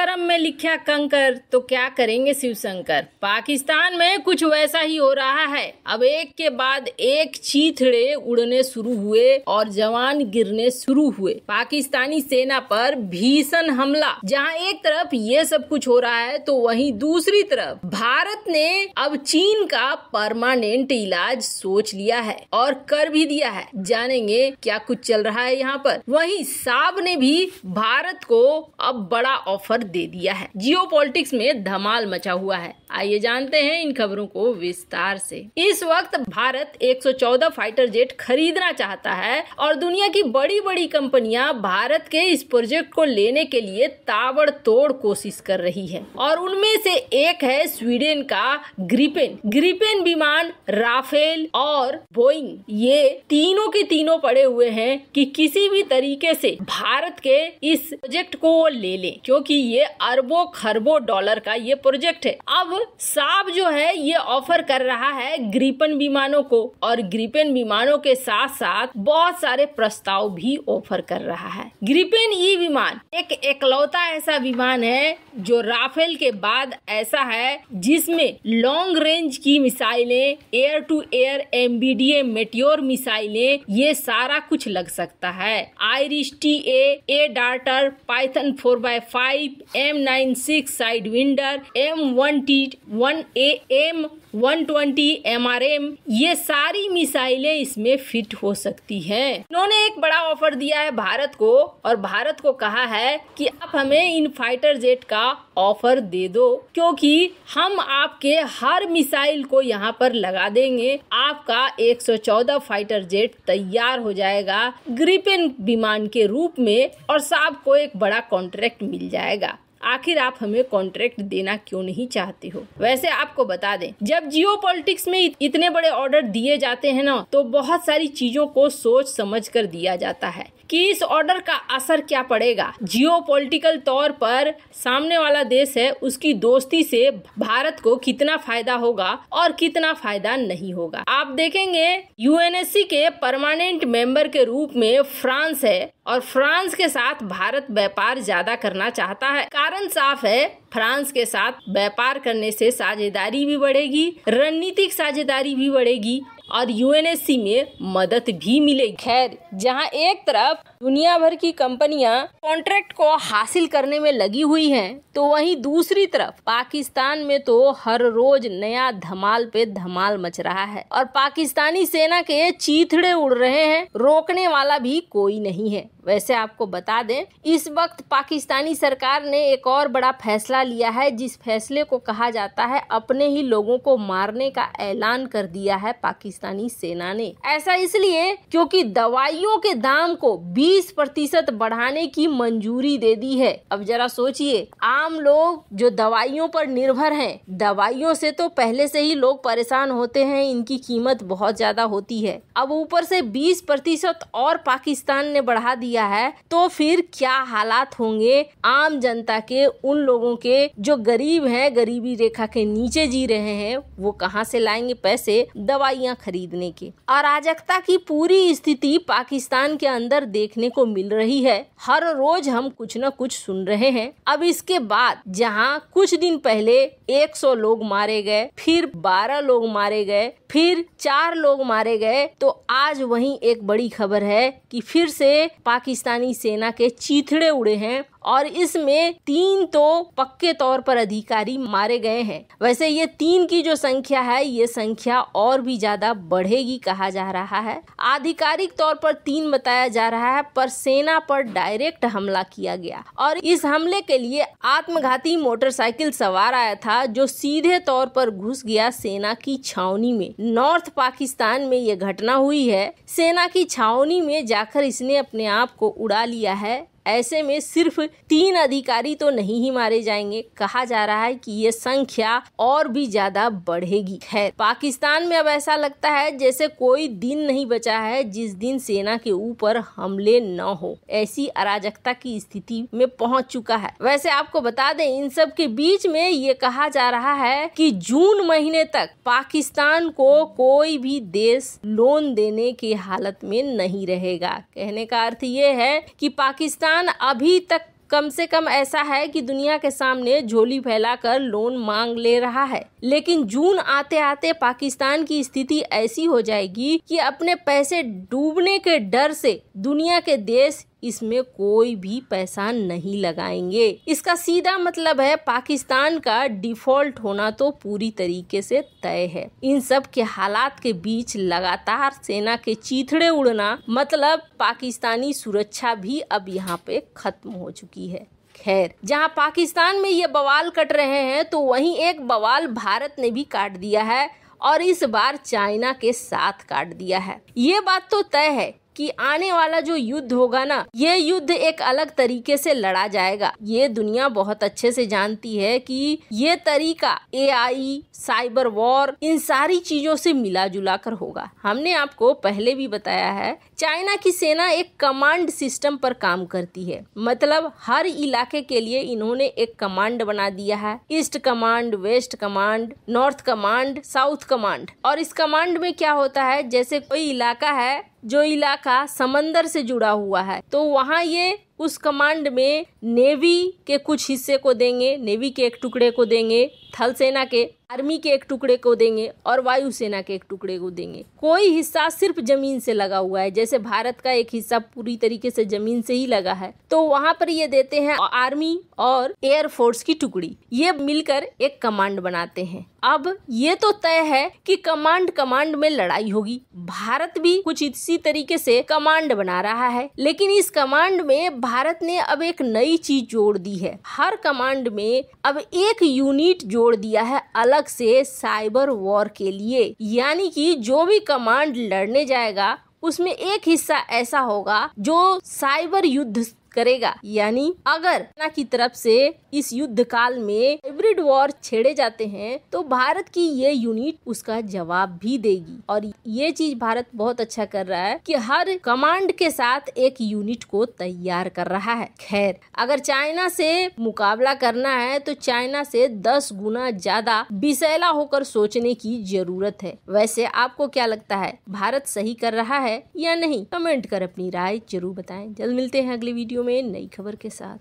कर्म में लिखा कंकर तो क्या करेंगे शिवशंकर। पाकिस्तान में कुछ वैसा ही हो रहा है। अब एक के बाद एक चीथड़े उड़ने शुरू हुए और जवान गिरने शुरू हुए। पाकिस्तानी सेना पर भीषण हमला। जहां एक तरफ ये सब कुछ हो रहा है तो वहीं दूसरी तरफ भारत ने अब चीन का परमानेंट इलाज सोच लिया है और कर भी दिया है। जानेंगे क्या कुछ चल रहा है यहाँ पर। वहीं साब ने भी भारत को अब बड़ा ऑफर दे दिया है। जियोपॉलिटिक्स में धमाल मचा हुआ है। आइए जानते हैं इन खबरों को विस्तार से। इस वक्त भारत 114 फाइटर जेट खरीदना चाहता है और दुनिया की बड़ी बड़ी कंपनियां भारत के इस प्रोजेक्ट को लेने के लिए ताबड़तोड़ कोशिश कर रही है और उनमें से एक है स्वीडन का ग्रिपेन विमान, राफेल और बोइंग। ये तीनों के तीनों पड़े हुए हैं कि किसी भी तरीके से भारत के इस प्रोजेक्ट को ले ले, क्योंकि ये अरबों खरबों डॉलर का ये प्रोजेक्ट है। अब साब जो है ये ऑफर कर रहा है ग्रिपेन विमानों को और ग्रिपेन विमानों के साथ साथ बहुत सारे प्रस्ताव भी ऑफर कर रहा है। ग्रिपेन ई विमान एक एकलौता ऐसा विमान है जो राफेल के बाद ऐसा है जिसमें लॉन्ग रेंज की मिसाइलें, air to air MBDA Meteor मिसाइलें, ये सारा कुछ लग सकता है। आइरिश-TA, Darter, Python 4x5, M96 Sidewinder, M1T1A, M120 MRM, ये सारी मिसाइलें इसमें फिट हो सकती हैं। इन्होंने एक बड़ा ऑफर दिया है भारत को और भारत को कहा है कि आप हमें इन फाइटर जेट का ऑफर दे दो, क्योंकि हम आपके हर मिसाइल को यहाँ पर लगा देंगे। आपका 114 फाइटर जेट तैयार हो जाएगा ग्रिपेन विमान के रूप में और साब को एक बड़ा कॉन्ट्रैक्ट मिल जाएगा। आखिर आप हमें कॉन्ट्रैक्ट देना क्यों नहीं चाहते हो। वैसे आपको बता दें, जब जियोपॉलिटिक्स में इतने बड़े ऑर्डर दिए जाते हैं ना, तो बहुत सारी चीजों को सोच समझ कर दिया जाता है कि इस ऑर्डर का असर क्या पड़ेगा। जियोपॉलिटिकल तौर पर सामने वाला देश है, उसकी दोस्ती से भारत को कितना फायदा होगा और कितना फायदा नहीं होगा। आप देखेंगे UNSC के परमानेंट मेंबर के रूप में फ्रांस है और फ्रांस के साथ भारत व्यापार ज्यादा करना चाहता है। कारण साफ है, फ्रांस के साथ व्यापार करने से साझेदारी भी बढ़ेगी, रणनीतिक साझेदारी भी बढ़ेगी और UNSC में मदद भी मिलेगी। खैर, जहां एक तरफ दुनिया भर की कंपनियां कॉन्ट्रैक्ट को हासिल करने में लगी हुई हैं, तो वहीं दूसरी तरफ पाकिस्तान में तो हर रोज नया धमाल पे धमाल मच रहा है और पाकिस्तानी सेना के चीथड़े उड़ रहे हैं। रोकने वाला भी कोई नहीं है। वैसे आपको बता दें, इस वक्त पाकिस्तानी सरकार ने एक और बड़ा फैसला लिया है, जिस फैसले को कहा जाता है अपने ही लोगों को मारने का ऐलान कर दिया है पाकिस्तानी सेना ने। ऐसा इसलिए क्योंकि दवाइयों के दाम को 20% बढ़ाने की मंजूरी दे दी है। अब जरा सोचिए, आम लोग जो दवाइयों पर निर्भर हैं, दवाइयों से तो पहले से ही लोग परेशान होते हैं, इनकी कीमत बहुत ज्यादा होती है। अब ऊपर से 20% और पाकिस्तान ने बढ़ा दिया है, तो फिर क्या हालात होंगे आम जनता के, उन लोगों के जो गरीब हैं, गरीबी रेखा के नीचे जी रहे हैं, वो कहां से लाएंगे पैसे दवाइयां खरीदने के। अराजकता की पूरी स्थिति पाकिस्तान के अंदर देखने को मिल रही है। हर रोज हम कुछ न कुछ सुन रहे हैं। अब इसके बाद जहां कुछ दिन पहले 100 लोग मारे गए, फिर 12 लोग मारे गए, फिर 4 लोग मारे गए, तो आज वहीं एक बड़ी खबर है कि फिर से पाकिस्तानी सेना के चीथड़े उड़े हैं और इसमें 3 तो पक्के तौर पर अधिकारी मारे गए हैं। वैसे ये 3 की जो संख्या है, ये संख्या और भी ज्यादा बढ़ेगी कहा जा रहा है। आधिकारिक तौर पर 3 बताया जा रहा है, पर सेना पर डायरेक्ट हमला किया गया और इस हमले के लिए आत्मघाती मोटरसाइकिल सवार आया था, जो सीधे तौर पर घुस गया सेना की छावनी में। नॉर्थ पाकिस्तान में ये घटना हुई है। सेना की छावनी में जाकर इसने अपने आप को उड़ा लिया है। ऐसे में सिर्फ 3 अधिकारी तो नहीं ही मारे जाएंगे, कहा जा रहा है कि ये संख्या और भी ज्यादा बढ़ेगी। खैर, पाकिस्तान में अब ऐसा लगता है जैसे कोई दिन नहीं बचा है जिस दिन सेना के ऊपर हमले न हो। ऐसी अराजकता की स्थिति में पहुंच चुका है। वैसे आपको बता दें, इन सब के बीच में ये कहा जा रहा है कि जून महीने तक पाकिस्तान को कोई भी देश लोन देने की हालत में नहीं रहेगा। कहने का अर्थ ये है कि पाकिस्तान अभी तक कम से कम ऐसा है कि दुनिया के सामने झोली फैलाकर लोन मांग ले रहा है। लेकिन जून आते आते पाकिस्तान की स्थिति ऐसी हो जाएगी कि अपने पैसे डूबने के डर से दुनिया के देश इसमें कोई भी पैसा नहीं लगाएंगे। इसका सीधा मतलब है पाकिस्तान का डिफॉल्ट होना तो पूरी तरीके से तय है। इन सब के हालात के बीच लगातार सेना के चीथड़े उड़ना मतलब पाकिस्तानी सुरक्षा भी अब यहाँ पे खत्म हो चुकी है। खैर, जहाँ पाकिस्तान में ये बवाल कट रहे हैं तो वहीं एक बवाल भारत ने भी काट दिया है और इस बार चाइना के साथ काट दिया है। ये बात तो तय है कि आने वाला जो युद्ध होगा ना, ये युद्ध एक अलग तरीके से लड़ा जाएगा। ये दुनिया बहुत अच्छे से जानती है कि ये तरीका AI, साइबर वॉर, इन सारी चीजों से मिला जुला कर होगा। हमने आपको पहले भी बताया है, चाइना की सेना एक कमांड सिस्टम पर काम करती है। मतलब हर इलाके के लिए इन्होंने एक कमांड बना दिया है। East command, west command, north command, south command. और इस कमांड में क्या होता है, जैसे कोई इलाका है, जो इलाका समंदर से जुड़ा हुआ है, तो वहाँ ये उस कमांड में नेवी के कुछ हिस्से को देंगे, नेवी के एक टुकड़े को देंगे, थल सेना के, आर्मी के एक टुकड़े को देंगे और वायुसेना के एक टुकड़े को देंगे। कोई हिस्सा सिर्फ जमीन से लगा हुआ है, जैसे भारत का एक हिस्सा पूरी तरीके से जमीन से ही लगा है, तो वहाँ पर ये देते हैं आर्मी और एयर फोर्स की टुकड़ी। ये मिलकर एक कमांड बनाते हैं। अब ये तो तय है कि कमांड में लड़ाई होगी। भारत भी कुछ इसी तरीके से कमांड बना रहा है, लेकिन इस कमांड में भारत ने अब एक नई चीज जोड़ दी है। हर कमांड में अब एक यूनिट जोड़ दिया है अलग से साइबर वॉर के लिए। यानी कि जो भी कमांड लड़ने जाएगा उसमें एक हिस्सा ऐसा होगा जो साइबर युद्ध करेगा। यानी अगर सेना की तरफ से इस युद्ध काल में हाइब्रिड वॉर छेड़े जाते हैं तो भारत की ये यूनिट उसका जवाब भी देगी। और ये चीज भारत बहुत अच्छा कर रहा है कि हर कमांड के साथ एक यूनिट को तैयार कर रहा है। खैर, अगर चाइना से मुकाबला करना है तो चाइना से 10 गुना ज्यादा विषैला होकर सोचने की जरूरत है। वैसे आपको क्या लगता है, भारत सही कर रहा है या नहीं? कमेंट कर अपनी राय जरूर बताएं। जल्द मिलते हैं अगले वीडियो में नई खबर के साथ।